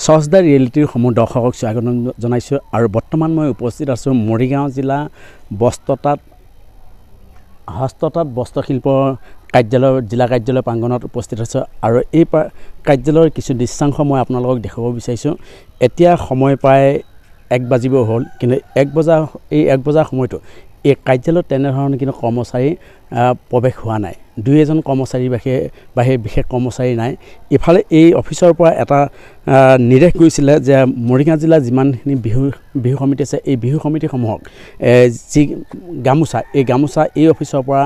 সহজদা ৰিয়েলিটিৰ সমূহ দৰ্শকক স্বাগতম জনাইছোঁ আৰু বৰ্তমান মই উপস্থিত আছোঁ মৰিগাঁও জিলা হস্ততাঁত বস্ত্ৰশিল্প কাৰ্যালয় জিলা কাৰ্যালয় প্ৰাংগণত উপস্থিত আছোঁ আৰু এই কাৰ্যালয়ৰ কিছু দৃশ্যাংশ মই আপোনালোকক দেখাব বিচাৰিছোঁ। এতিয়া সময় প্ৰায় 1 বাজিব হ'ল, কিন্তু 1 বজাৰ সময়তো এই কাৰ্যালয়ত তেনেধৰণৰ কিন্তু কৰ্মচাৰী প্ৰৱেশ হোৱা নাই। 2-এজন কৰ্মচাৰী বাহিৰে বিশেষ কৰ্মচাৰী নাই। ইফালে এই অফিচৰ পৰা এটা নিৰ্দেশ কৰিছিলে যে মৰিগাঁও জিলাৰ যিমানখিনি বিহু সমিতি আছে এই বিহু সমিতিসমূহক যি গামোচা এই অফিচৰ পৰা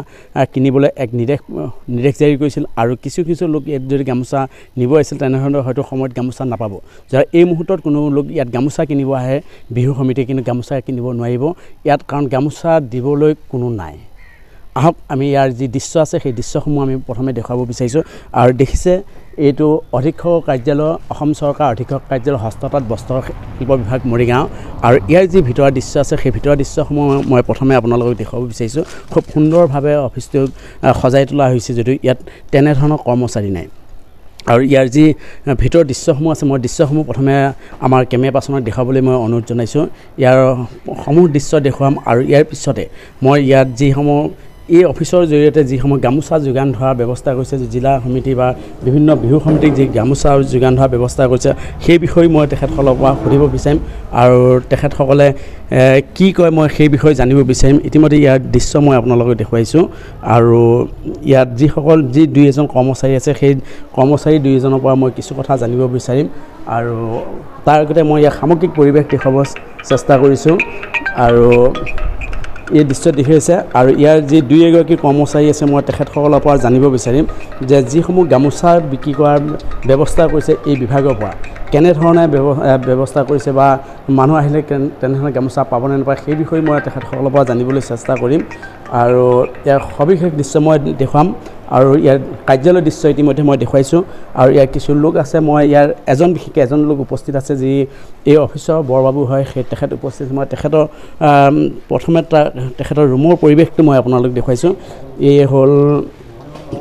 কিনিবলৈ এক নিৰ্দেশ জাৰি কৰিছিল আৰু কিছু লোক ইয়াত যদি গামোচা নিব আহিছিল তেনেধৰণৰ হয়তো সময়ত গামোচা নাপাব। যাৰ এই মুহূৰ্তত কোনো লোক ইয়াত গামোচা কিনিব আহে বিহু সমিতিয়ে কিন্তু গামোচা কিনিব নোৱাৰিব ইয়াত, কাৰণ গামোচা দিবলৈ কোনো নাই। আহক আমি ইয়াৰ যি দৃশ্য আছে সেই দৃশ্যসমূহ আমি প্ৰথমে দেখুৱাব বিচাৰিছোঁ। আৰু দেখিছে এইটো অধীক্ষক কাৰ্যালয়, অসম চৰকাৰ অধীক্ষক কাৰ্যালয়, হস্ততাঁত বস্ত্ৰশিল্প বিভাগ মৰিগাঁও। আৰু ইয়াৰ যি ভিতৰৰ দৃশ্য আছে সেই ভিতৰৰ দৃশ্যসমূহ মই প্ৰথমে আপোনালোকক দেখুৱাব বিচাৰিছোঁ। খুব সুন্দৰভাৱে অফিচটো সজাই তোলা হৈছে যদিও ইয়াত তেনেধৰণৰ কৰ্মচাৰী নাই। আৰু ইয়াৰ যি ভিতৰৰ দৃশ্যসমূহ আছে মই দৃশ্যসমূহ প্ৰথমে আমাৰ কেমেৰা পাৰ্চনক দেখাবলৈ মই অনুৰোধ জনাইছোঁ। ইয়াৰ সমূহ দৃশ্য দেখুৱাম আৰু ইয়াৰ পিছতে মই ইয়াত যিসমূহ এই অফিচৰ জৰিয়তে যিসমূহ গামোচা যোগান ধৰাৰ ব্যৱস্থা কৰিছে, জিলা সমিতি বা বিভিন্ন বিহু সমিতিক যি গামোচা যোগান ধৰাৰ ব্যৱস্থা কৰিছে সেই বিষয়ে মই তেখেতসকলৰ পৰা সুধিব বিচাৰিম আৰু তেখেতসকলে কি কয় মই সেই বিষয়ে জানিব বিচাৰিম। ইতিমধ্যে ইয়াৰ দৃশ্য মই আপোনালোকক দেখুৱাইছোঁ আৰু ইয়াত যি 2-এজন কৰ্মচাৰী আছে সেই কৰ্মচাৰী 2-এজনৰ পৰা মই কিছু কথা জানিব বিচাৰিম আৰু তাৰ আগতে মই ইয়াৰ সামগ্ৰিক পৰিৱেশ দেখুৱাব চেষ্টা কৰিছোঁ। আৰু এই দৃশ্য দেখুৱাইছে আৰু ইয়াৰ যি 2-এগৰাকী কৰ্মচাৰী আছে মই তেখেতসকলৰ পৰা জানিব বিচাৰিম যে যিসমূহ গামোচা বিক্ৰী কৰাৰ ব্যৱস্থা কৰিছে এই বিভাগৰ পৰা কেনেধৰণে ব্যৱস্থা কৰিছে বা মানুহ আহিলে তেনেধৰণে গামোচা পাবনে নাপায় সেই বিষয়ে মই তেখেতসকলৰ পৰা জানিবলৈ চেষ্টা কৰিম আৰু ইয়াৰ সবিশেষ দৃশ্য মই দেখুৱাম। আৰু ইয়াৰ কাৰ্যালয়ৰ দৃশ্য ইতিমধ্যে মই দেখুৱাইছোঁ আৰু ইয়াৰ কিছু লোক আছে, মই ইয়াৰ বিশেষকৈ এজন লোক উপস্থিত আছে যি এই অফিচৰ বৰবাবু হয়, সেই তেখেত উপস্থিত। মই তেখেতৰ প্ৰথমে তেখেতৰ ৰুমৰ পৰিৱেশটো মই আপোনালোক দেখুৱাইছোঁ। এই হ'ল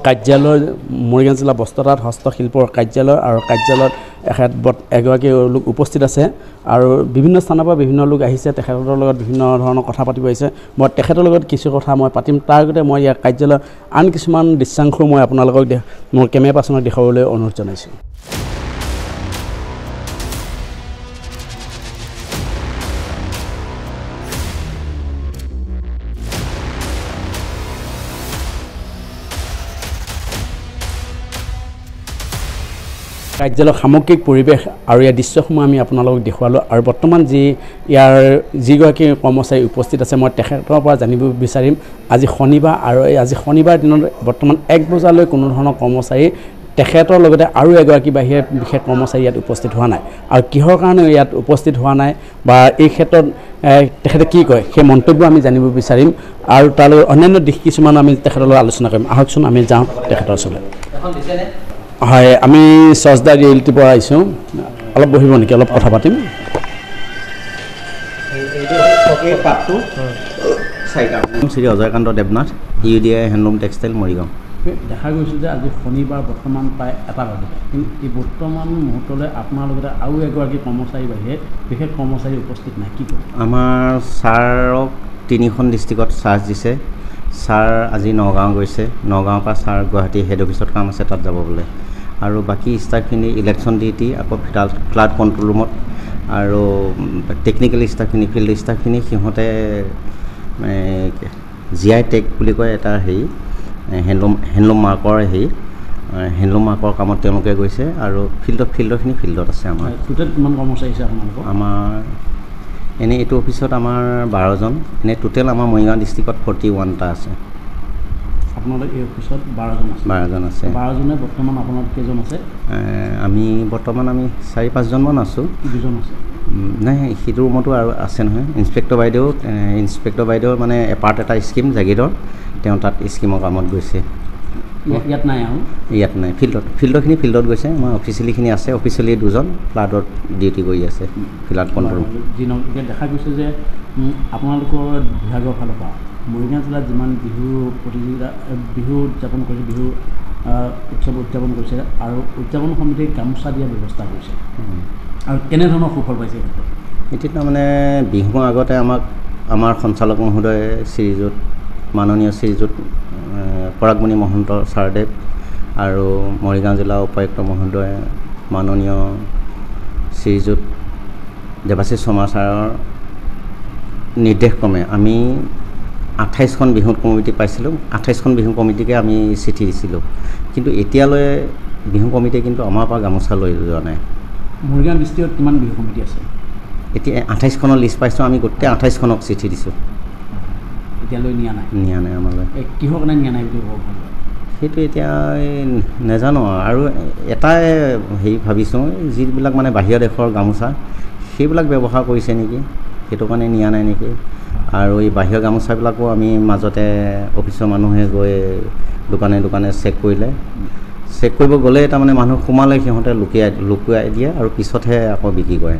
কাৰ্যালয়, মৰিগাঁও জিলা বস্ত্ৰতাঁত হস্তশিল্পৰ কাৰ্যালয় আৰু কাৰ্যালয়ত এগৰাকী লোক উপস্থিত আছে আৰু বিভিন্ন স্থানৰ পৰা বিভিন্ন লোক আহিছে, তেখেতৰ লগত বিভিন্ন ধৰণৰ কথা পাতিব আহিছে। মই তেখেতৰ লগত কিছু কথা মই পাতিম। তাৰ আগতে মই ইয়াৰ কাৰ্যালয়ৰ আন কিছুমান দৃশ্যাংশ মই আপোনালোকক মোৰ কেমেৰা পাৰ্চনক দেখুৱাবলৈ অনুৰোধ জনাইছোঁ। কাৰ্যালয়ৰ সামগ্ৰিক পৰিৱেশ আৰু ইয়াৰ দৃশ্যসমূহ আমি আপোনালোকক দেখুৱালোঁ আৰু বৰ্তমান যিগৰাকী কৰ্মচাৰী উপস্থিত আছে মই তেখেতৰ পৰা জানিব বিচাৰিম আজি শনিবাৰ আৰু আজি শনিবাৰ দিনত বৰ্তমান 1 বজালৈ কোনো ধৰণৰ কৰ্মচাৰী তেখেতৰ লগতে আৰু এগৰাকী বাহিৰে বিশেষ কৰ্মচাৰী ইয়াত উপস্থিত হোৱা নাই আৰু কিহৰ কাৰণে ইয়াত উপস্থিত হোৱা নাই বা এই ক্ষেত্ৰত তেখেতে কি কয় সেই মন্তব্য আমি জানিব বিচাৰিম আৰু তালৈ অন্যান্য দিশ কিছুমান আমি তেখেতৰ লগত আলোচনা কৰিম। আহকচোন আমি যাওঁ তেখেতৰ ওচৰলৈ। হয়, আমি সহজদা ৰিয়েলিটিৰ পৰা আহিছোঁ। অলপ বহিব নেকি, অলপ কথা পাতিম। Shri Ajaykanta Devnath, UDI handloom textile Morigaon. দেখা গৈছে যে আজি শনিবাৰ বৰ্তমান প্ৰায় 1 বাজিলে, কিন্তু এই বৰ্তমান মুহূৰ্তলৈ আপোনাৰ লগতে আৰু এগৰাকী কৰ্মচাৰী বাহিৰে বিশেষ কৰ্মচাৰী উপস্থিত নাই, কি কয়? আমাৰ ছাৰক 3খন ডিষ্ট্ৰিক্টত চাৰ্জ দিছে। ছাৰ আজি নগাঁও গৈছে, নগাঁৱৰ পৰা ছাৰ গুৱাহাটী হেড অফিচত কাম আছে তাত যাব বোলে। আৰু বাকী ষ্টাফখিনি ইলেকশ্যন ডিউটি আকৌ ফ্লাড কণ্ট্ৰল ৰুমত আৰু টেকনিকেল ষ্টাফখিনি ফিল্ড ষ্টাফখিনি সিহঁতে GI টেক বুলি কয় এটা হেণ্ডলুম মাৰ্কৰ হেণ্ডলুম মাৰ্কৰ কামত তেওঁলোকে গৈছে আৰু ফিল্ডৰখিনি ফিল্ডত আছে। আমাৰ টোটেল কিমান কৰ্মচাৰী আছে আপোনালোকৰ? আমাৰ এনেই এইটো অফিচত আমাৰ 12জন, এনেই টোটেল আমাৰ মৰিগাঁও ডিষ্ট্ৰিক্টত 41টা আছে। আপোনালোক এই অফিচত 12জন আছে। 12জনে বৰ্তমান আপোনালোক কেইজন আছে? আমি 4-5জনমান আছোঁ। 2জন আছে? নাই, সেইটো ৰুমতো আৰু আছে নহয়। ইনস্পেক্টৰ বাইদেউ মানে এপাৰ্ট এটা স্কিম জাগিৰৰ, তেওঁ তাত স্কিমৰ কামত গৈছে। ইয়াত নাই আৰু? ইয়াত নাই, ফিল্ডৰখিনি ফিল্ডত গৈছে। আমাৰ অফিচিয়েলিখিনি আছে, অফিচিয়েলি 2জন ফ্লাডত ডিউটি কৰি আছে, ফ্লাড কণ্ট্ৰল। এতিয়া দেখা গৈছে যে আপোনালোকৰ বিভাগৰ ফালৰ পৰা মৰিগাঁও জিলাত যিমান বিহু প্ৰতিযোগিতা বিহু উদযাপন কৰিছে, বিহু উৎসৱ উদযাপন কৰিছে আৰু উদযাপন সমিতিয়ে গামোচা দিয়াৰ ব্যৱস্থা কৰিছে আৰু কেনেধৰণৰ সুফল পাইছে এতিয়া তাৰমানে বিহুৰ আগতে আমাৰ সঞ্চালক মহোদয় শ্ৰীযুত মাননীয় শ্ৰীযুত পৰাগমণি মহন্ত ছাৰদেৱ আৰু মৰিগাঁও জিলা উপায়ুক্ত মহোদয় মাননীয় শ্ৰীযুত দেৱাশীষ শৰ্মা ছাৰৰ নিৰ্দেশক্ৰমে আমি 28খন বিহু কমিটি পাইছিলোঁ। 28খন বিহু কমিটিকে আমি চিঠি দিছিলোঁ, কিন্তু এতিয়ালৈ বিহু কমিটিয়ে কিন্তু আমাৰ পৰা গামোচা লৈ যোৱা নাই। মৰিগাঁও ডিষ্ট্ৰিক্টত কিমান বিহু কমিটি আছে? এতিয়া 28খনৰ লিষ্ট পাইছোঁ, আমি গোটেই 28খনক চিঠি দিছোঁ। এতিয়ালৈ নিয়া নাই আমালৈ। কিহৰ কাৰণে নিয়া নাই বুলি ক'ব ভাল? সেইটো এতিয়া নাজানো আৰু এটাই হেৰি ভাবিছোঁ, যিবিলাক মানে বাহিৰৰ দেশৰ গামোচা সেইবিলাক ব্যৱহাৰ কৰিছে নেকি, সেইটো কাৰণে নিয়া নাই নেকি। আৰু এই বাহিৰৰ গামোচাবিলাকো আমি মাজতে অফিচৰ মানুহে গৈ দোকানে দোকানে চেক কৰিলে, চেক কৰিব গ'লে তাৰমানে মানুহ সোমালে সিহঁতে লুকুৱাই দিয়ে আৰু পিছতহে আকৌ বিক্ৰী কৰে।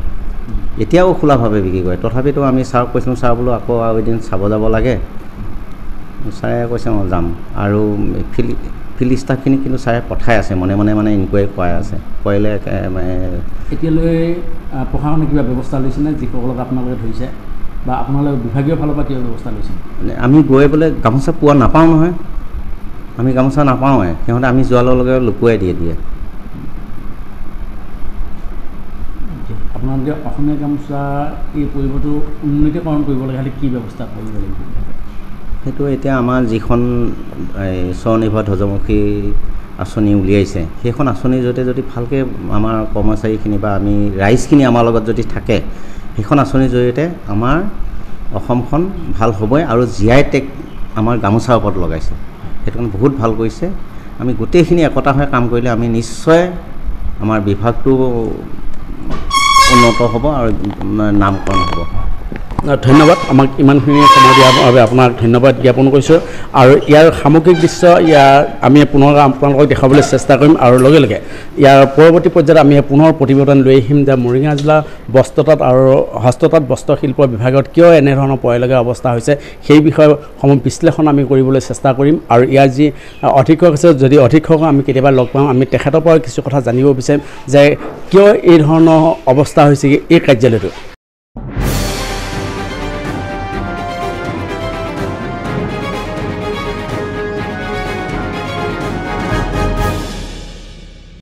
এতিয়াও খোলাভাৱে বিক্ৰী কৰে। তথাপিতো আমি ছাৰক কৈছিলোঁ, ছাৰ বোলো আকৌ আৰু এদিন চাব যাব লাগে। ছাৰে কৈছে মই যাম। আৰু ফিল্ড ষ্টাফখিনি কিন্তু ছাৰে পঠাই আছে, মনে মনে মানে ইনকুৱাৰী কৰাই আছে। কৰিলে এতিয়ালৈ প্ৰশাসনে কিবা ব্যৱস্থা লৈছেনে যিসকলক আপোনালোকে ধৰিছে, বা আপোনালোকে বিভাগীয় ফালৰ পৰা কিবা ব্যৱস্থা লৈছে? আমি গৈ পেলাই গামোচা পোৱা নাপাওঁ নহয়, আমি গামোচা নাপাওঁৱে। সিহঁতে আমি যোৱাৰ লগে লগে লুকুৱাই দিয়ে। আপোনালোকে অসমীয়া গামোচা এই পৰিৱৰ্তনটো উন্নীতকৰণ কৰিব লাগে, খালি কি ব্যৱস্থা কৰিব লাগিব? সেইটো এতিয়া আমাৰ যিখন স্বনিৰ্ভৰ ধ্বজমুখী আঁচনি উলিয়াইছে, সেইখন আঁচনিৰ জৰিয়তে যদি ভালকৈ আমাৰ কৰ্মচাৰীখিনি বা আমি ৰাইজখিনি আমাৰ লগত যদি থাকে, সেইখন আঁচনিৰ জৰিয়তে আমাৰ অসমখন ভাল হ'বই। আৰু GI টেগ আমাৰ গামোচাৰ ওপৰত লগাইছে, সেইটো কাৰণে বহুত ভাল কৰিছে। আমি গোটেইখিনি একতা হৈ কাম কৰিলে আমি নিশ্চয় আমাৰ বিভাগটো উন্নত হ'ব আৰু নামকৰণ হ'ব। ধন্যবাদ। আমাক ইমানখিনি সময় দিয়াৰ বাবে আপোনাক ধন্যবাদ জ্ঞাপন কৰিছোঁ। আৰু ইয়াৰ সামগ্ৰিক দৃশ্য আমি পুনৰ আপোনালোকক দেখাবলৈ চেষ্টা কৰিম, আৰু লগে লগে ইয়াৰ পৰৱৰ্তী পৰ্যায়ত আমি পুনৰ প্ৰতিবেদন লৈ আহিম যে মৰিগাঁও জিলা বস্ত্ৰতাঁত আৰু হস্ততাঁত বস্ত্ৰশিল্প বিভাগত কিয় এনেধৰণৰ পয়লগা অৱস্থা হৈছে, সেই বিষয়ে বিশ্লেষণ আমি কৰিবলৈ চেষ্টা কৰিম। আৰু ইয়াৰ যি অধীক্ষক আছে, যদি অধীক্ষকক আমি কেতিয়াবা লগ পাওঁ, আমি তেখেতৰ পৰা কিছু কথা জানিব বিচাৰিম যে কিয় এই ধৰণৰ অৱস্থা হৈছে এই কাৰ্যালয়টো।